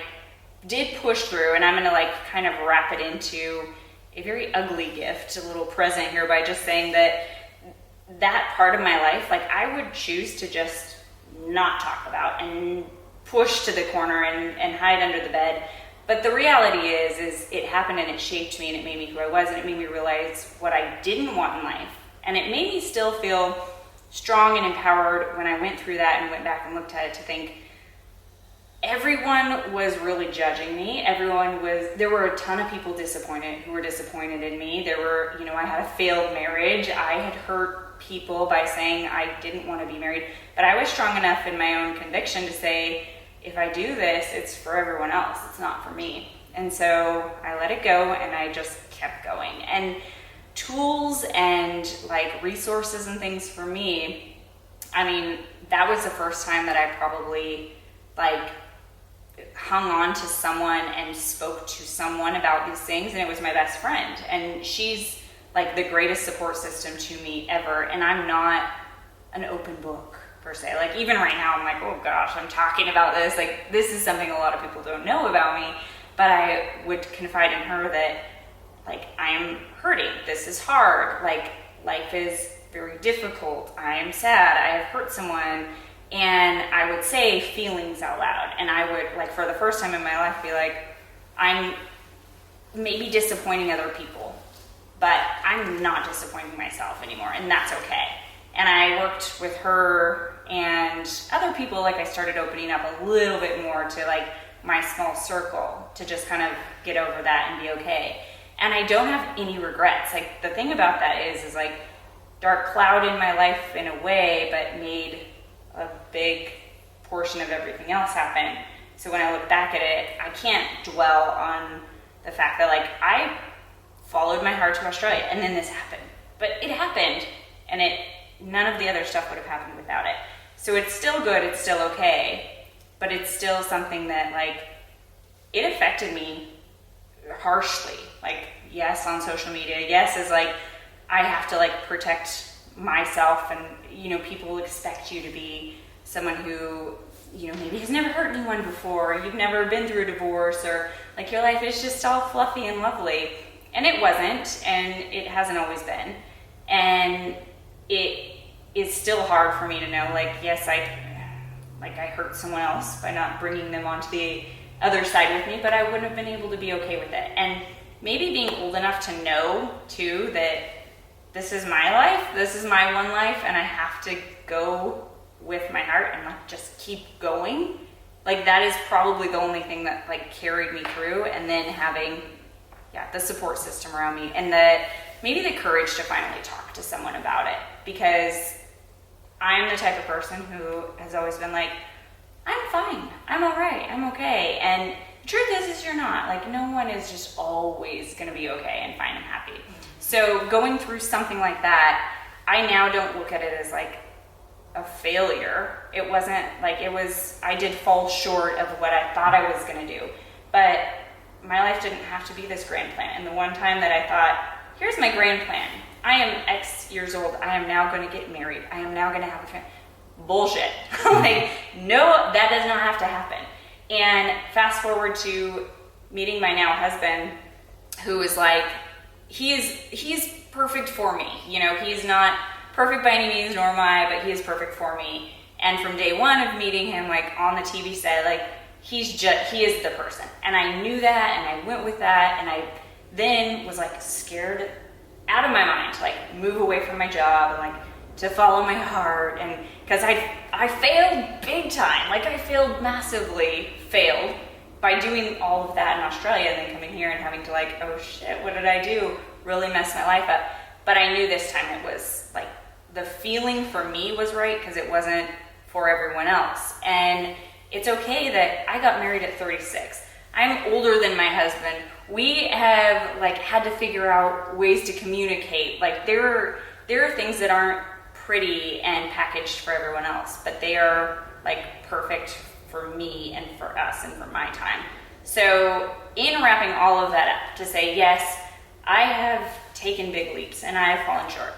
did push through, and I'm gonna like kind of wrap it into a very ugly gift, a little present here, by just saying that part of my life, like, I would choose to just not talk about and push to the corner and hide under the bed. But the reality is it happened and it shaped me and it made me who I was, and it made me realize what I didn't want in life. And it made me still feel strong and empowered when I went through that and went back and looked at it to think, everyone was really judging me. There were a ton of people who were disappointed in me. There were, you know, I had a failed marriage. I had hurt people by saying I didn't want to be married, but I was strong enough in my own conviction to say, if I do this, it's for everyone else. It's not for me. And so I let it go and I just kept going. And tools and like resources and things for me, I mean, that was the first time that I probably like hung on to someone and spoke to someone about these things, and it was my best friend. And she's like the greatest support system to me ever. And I'm not an open book per se. Like even right now, I'm like, oh gosh, I'm talking about this. Like this is something a lot of people don't know about me, but I would confide in her that like I am hurting. This is hard. Like life is very difficult. I am sad. I have hurt someone. And I would say feelings out loud. And I would, like, for the first time in my life, be like, I'm maybe disappointing other people, but I'm not disappointing myself anymore, and that's okay. And I worked with her and other people, like I started opening up a little bit more to like my small circle to just kind of get over that and be okay. And I don't have any regrets. Like the thing about that is like dark cloud in my life in a way, but made a big portion of everything else happen. So when I look back at it, I can't dwell on the fact that like I followed my heart to Australia and then this happened. But it happened, and none of the other stuff would have happened without it. So it's still good, it's still okay, but it's still something that like it affected me harshly. Like yes, on social media, yes, is like I have to like protect myself, and you know, people expect you to be someone who, you know, maybe has never hurt anyone before, you've never been through a divorce, or like your life is just all fluffy and lovely. And it wasn't, and it hasn't always been. And it is still hard for me to know, like, yes, I hurt someone else by not bringing them onto the other side with me, but I wouldn't have been able to be okay with it. And maybe being old enough to know too that this is my life, this is my one life, and I have to go with my heart and like just keep going. Like that is probably the only thing that like carried me through. And then having the support system around me, and maybe the courage to finally talk to someone about it, because I'm the type of person who has always been like, I'm fine, I'm all right, I'm okay. And the truth is you're not. Like no one is just always gonna be okay and fine and happy. So going through something like that, I now don't look at it as like a failure. It wasn't like I did fall short of what I thought I was gonna do, but my life didn't have to be this grand plan. And the one time that I thought, here's my grand plan. I am X years old. I am now going to get married. I am now going to have a family. Bullshit. Like, no, that does not have to happen. And fast forward to meeting my now husband, who is like, he's perfect for me. You know, he's not perfect by any means, nor am I, but he is perfect for me. And from day one of meeting him, like on the TV set, like, he is the person. And I knew that, and I went with that, and I then was like scared out of my mind to like move away from my job and like to follow my heart. And because I failed big time. Like I massively failed by doing all of that in Australia and then coming here and having to like, oh shit, what did I do? Really messed my life up. But I knew this time it was like the feeling for me was right, because it wasn't for everyone else. And it's okay that I got married at 36. I'm older than my husband. We have like had to figure out ways to communicate. Like there are things that aren't pretty and packaged for everyone else, but they are like perfect for me and for us and for my time. So in wrapping all of that up to say, yes, I have taken big leaps and I have fallen short,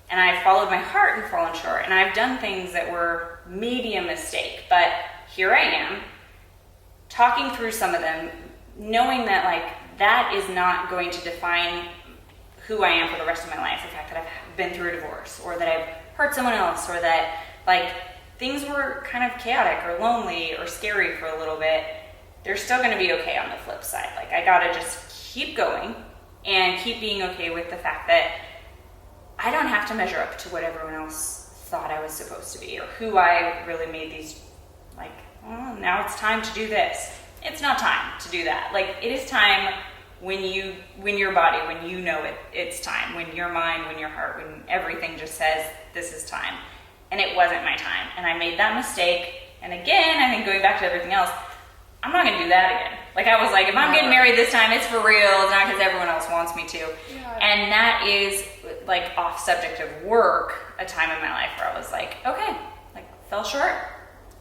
and I've followed my heart and fallen short, and I've done things that were maybe a mistake, but here I am talking through some of them, knowing that like that is not going to define who I am for the rest of my life. The fact that I've been through a divorce, or that I've hurt someone else, or that like things were kind of chaotic or lonely or scary for a little bit, they're still going to be okay on the flip side. Like I gotta just keep going and keep being okay with the fact that I don't have to measure up to what everyone else thought I was supposed to be, or who I really made these like, oh, now it's time to do this. It's not time to do that. Like it is time when your body, when you know it's time, when your mind, when your heart, when everything just says this is time. And it wasn't my time. And I made that mistake, And again, I think going back to everything else, I'm not going to do that again. Like I was like, if I'm getting married this time, it's for real. It's not because everyone else wants me to. Yeah. And that is like off subject of work, a time in my life where I was like, okay, like fell short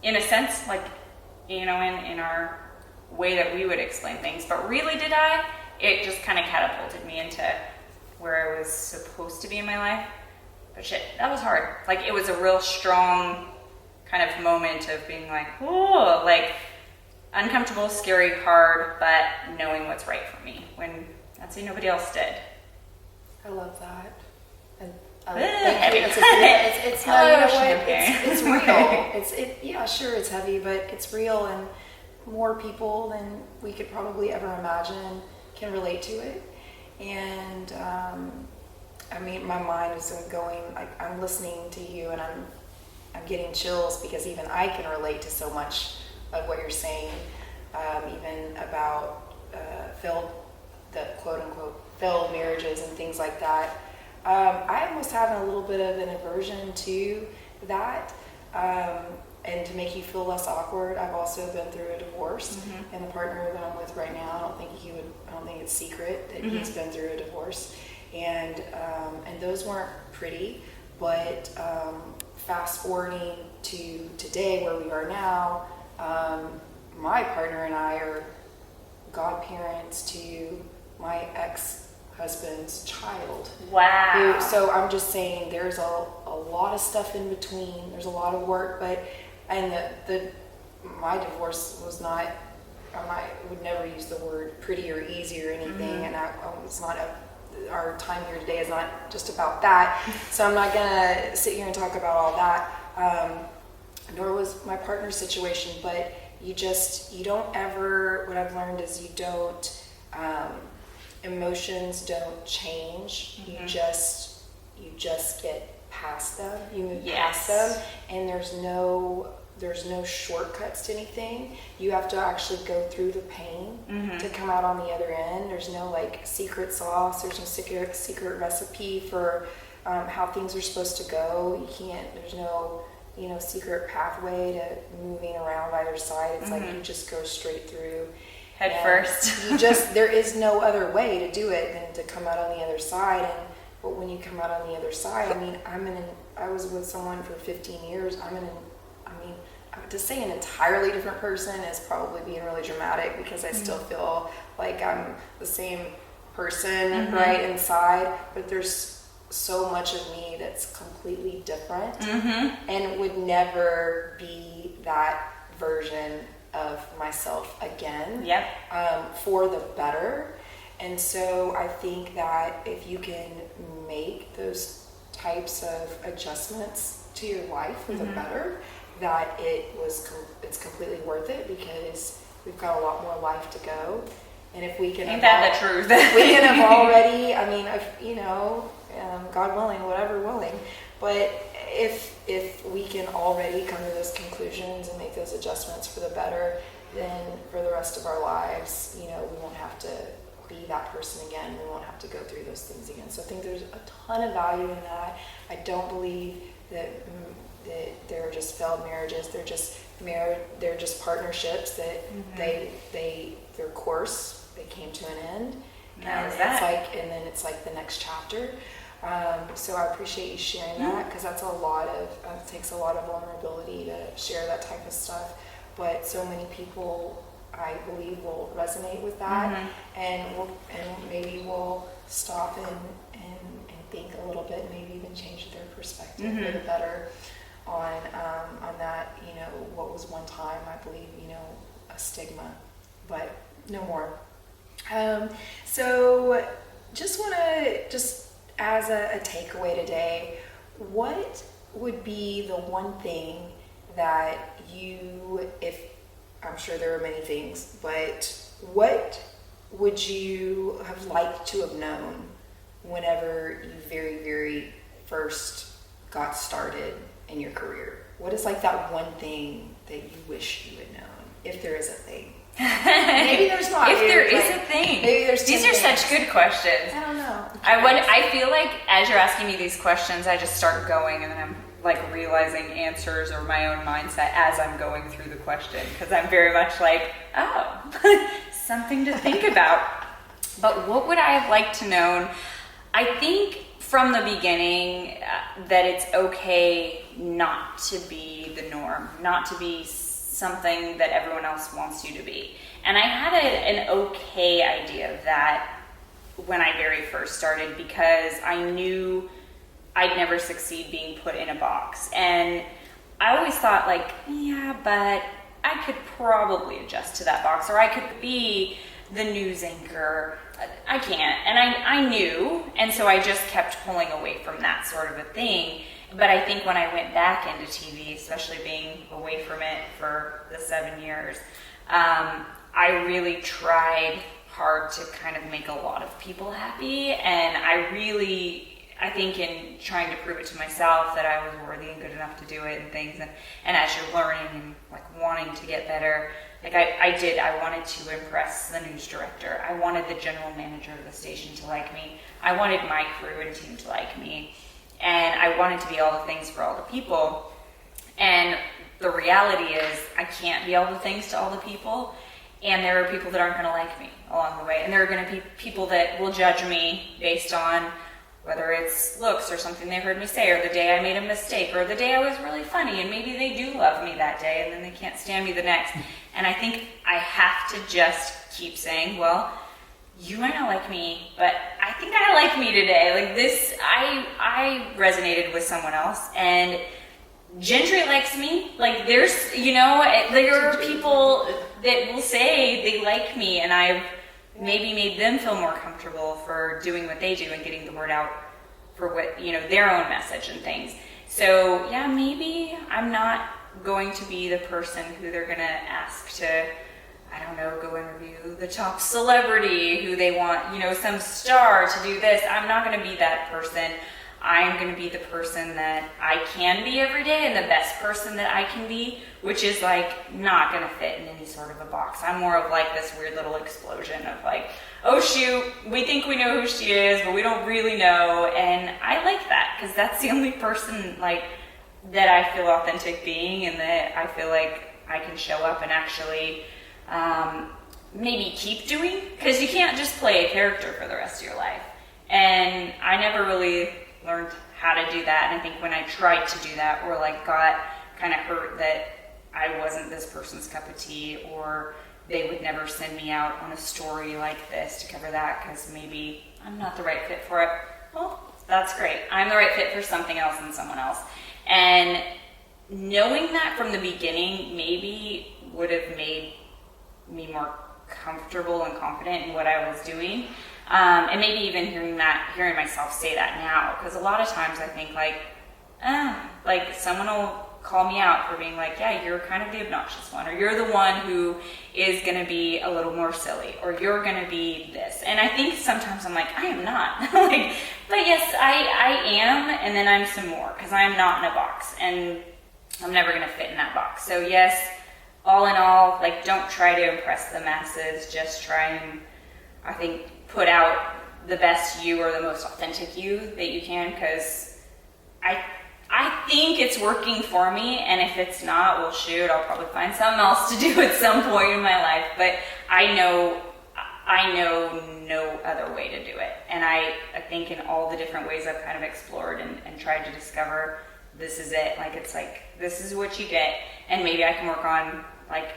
in a sense, like, you know, in our way that we would explain things. But really did I? It just kind of catapulted me into where I was supposed to be in my life. But shit, that was hard. Like it was a real strong kind of moment of being like, oh, like uncomfortable, scary, hard, but knowing what's right for me when I'd say nobody else did. I love that. And Heavy. It's not, you know what, it's real. Yeah, sure, it's heavy, but it's real, and more people than we could probably ever imagine can relate to it. And I mean, my mind is going. I'm listening to you, and I'm getting chills because even I can relate to so much of what you're saying, even about the quote unquote failed marriages and things like that. I almost have a little bit of an aversion to that, and to make you feel less awkward, I've also been through a divorce, and the partner that I'm with right now, I don't think it's secret that he's been through a divorce, and those weren't pretty, but fast forwarding to today where we are now, my partner and I are godparents to my ex-husband's child. Wow. So I'm just saying there's a lot of stuff in between. There's a lot of work, and my divorce was not, I would never use the word pretty or easy or anything, and it's not our time here today is not just about that. So I'm not gonna sit here and talk about all that. Nor was my partner's situation, but you don't ever, what I've learned is emotions don't change. You just get past them. You move past them, and there's no shortcuts to anything. You have to actually go through the pain to come out on the other end. There's no like secret sauce. There's no secret recipe for how things are supposed to go. There's no secret pathway to moving around either side. It's like you just go straight through. Head first. There is no other way to do it than to come out on the other side. But when you come out on the other side, I mean, I was with someone for 15 years. To say an entirely different person is probably being really dramatic because I still feel like I'm the same person right inside, but there's so much of me that's completely different and would never be that version of myself again. For the better. And so I think that if you can make those types of adjustments to your life for the better, that it's completely worth it because we've got a lot more life to go. And if we can, ain't that the truth? We can have already, God willing, whatever willing, but if we can already come to those conclusions and make those adjustments for the better, then for the rest of our lives, we won't have to be that person again. We won't have to go through those things again. So I think there's a ton of value in that. I don't believe that they're just failed marriages. They're just partnerships that their course, they came to an end. And it's like the next chapter. So I appreciate you sharing that because that's it takes a lot of vulnerability to share that type of stuff. But so many people, I believe, will resonate with that, and maybe will stop and think a little bit, maybe even change their perspective for the better on that. What was one time, I believe, a stigma, but no more. So just want to as a takeaway today, what would be the one thing that I'm sure there are many things, but what would you have liked to have known whenever you very, very first got started in your career? What is like that one thing that you wish you had known, if there is a thing? Maybe there's not. If there is a thing. Maybe there's These are things. such good questions. I don't know. I feel like as you're asking me these questions, I just start going and then I'm like realizing answers or my own mindset as I'm going through the question, because I'm very much like, oh, something to think about. But what would I have liked to know? I think from the beginning that it's okay not to be the norm, not to be something that everyone else wants you to be. And I had an okay idea of that when I very first started, because I knew I'd never succeed being put in a box. And I always thought like, yeah, but I could probably adjust to that box, or I could be the news anchor. I can't. And I knew, and so I just kept pulling away from that sort of a thing. But I think when I went back into TV, especially being away from it for the 7 years, I really tried hard to kind of make a lot of people happy. And I think in trying to prove it to myself that I was worthy and good enough to do it and things, and as you're learning and like wanting to get better, like I wanted to impress the news director. I wanted the general manager of the station to like me. I wanted my crew and team to like me. And I wanted to be all the things for all the people. And the reality is I can't be all the things to all the people. And there are people that aren't going to like me along the way. And there are going to be people that will judge me based on whether it's looks or something they heard me say, or the day I made a mistake, or the day I was really funny, and maybe they do love me that day and then they can't stand me the next. And I think I have to just keep saying, well, you might not like me, but I think I like me today. Like this, I resonated with someone else, and Jentri likes me. Like there are people that will say they like me, and I've maybe made them feel more comfortable for doing what they do and getting the word out for what, their own message and things. So yeah, maybe I'm not going to be the person who they're going to ask to, I don't know, go interview the top celebrity who they want, some star to do this. I'm not going to be that person. I'm going to be the person that I can be every day, and the best person that I can be, which is like not going to fit in any sort of a box. I'm more of like this weird little explosion of like, oh shoot, we think we know who she is, but we don't really know. And I like that, because that's the only person like that I feel authentic being, and that I feel like I can show up and actually maybe keep doing, because you can't just play a character for the rest of your life. And I never really learned how to do that. And I think when I tried to do that, or like got kind of hurt that I wasn't this person's cup of tea, or they would never send me out on a story like this to cover that because maybe I'm not the right fit for it. Well, that's great. I'm the right fit for something else and someone else. And knowing that from the beginning maybe would have made me more comfortable and confident in what I was doing. And maybe even hearing myself say that now, because a lot of times I think like someone will call me out for being like, yeah, you're kind of the obnoxious one, or you're the one who is going to be a little more silly, or you're going to be this. And I think sometimes I'm like, I am not. But yes, I am, and then I'm some more, because I am not in a box, and I'm never going to fit in that box. So yes, all in all, like, don't try to impress the masses. Just try and, I think, put out the best you, or the most authentic you that you can, because I think it's working for me, and if it's not, well shoot, I'll probably find something else to do at some point in my life. But I know no other way to do it. And I think in all the different ways I've kind of explored and tried to discover, this is it. Like, it's like, this is what you get. And maybe I can work on, like,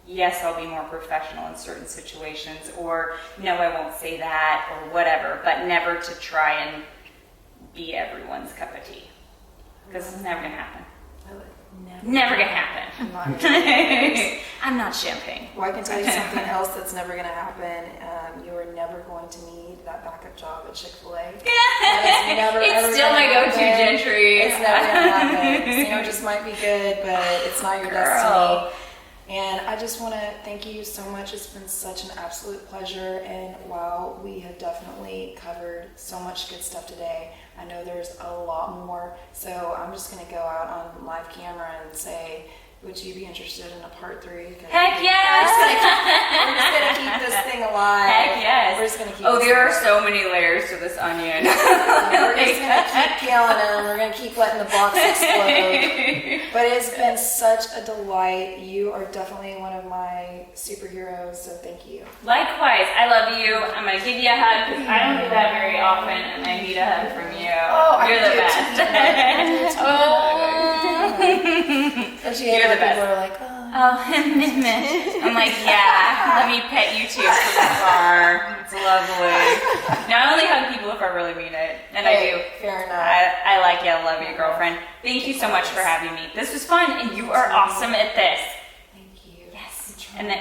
yes, I'll be more professional in certain situations, or no, I won't say that, or whatever, but never to try and be everyone's cup of tea. Because it's never going to happen. Never going to happen. I'm not champagne. Well, I can tell you something else that's never going to happen. You are never going to need that backup job at Chick-fil-A. It's still my go-to, Jentri. It's never going to happen. It just might be good, but it's not your destiny. And I just want to thank you so much. It's been such an absolute pleasure. And while we have definitely covered so much good stuff today, I know there's a lot more. So I'm just going to go out on live camera and say, would you be interested in a part 3? Heck yes! We're just going to keep this thing alive. Heck yes! We're just gonna keep. Oh, there are so many layers to this onion. We're just gonna keep peeling them. We're gonna keep letting the box explode. But it's been such a delight. You are definitely one of my superheroes. So thank you. Likewise, I love you. I'm gonna give you a hug because I don't do that very often, and I need a hug from you. Oh, You're the best. And she hated You're the people best. are like, I'm like, yeah, let me pet you too from afar. It's lovely. Now I only hug people if I really mean it, and I do. Fair enough. I like you. I love you, girlfriend. Thank you so much for having me. This was fun, and you are awesome at this. Thank you. Yes. And then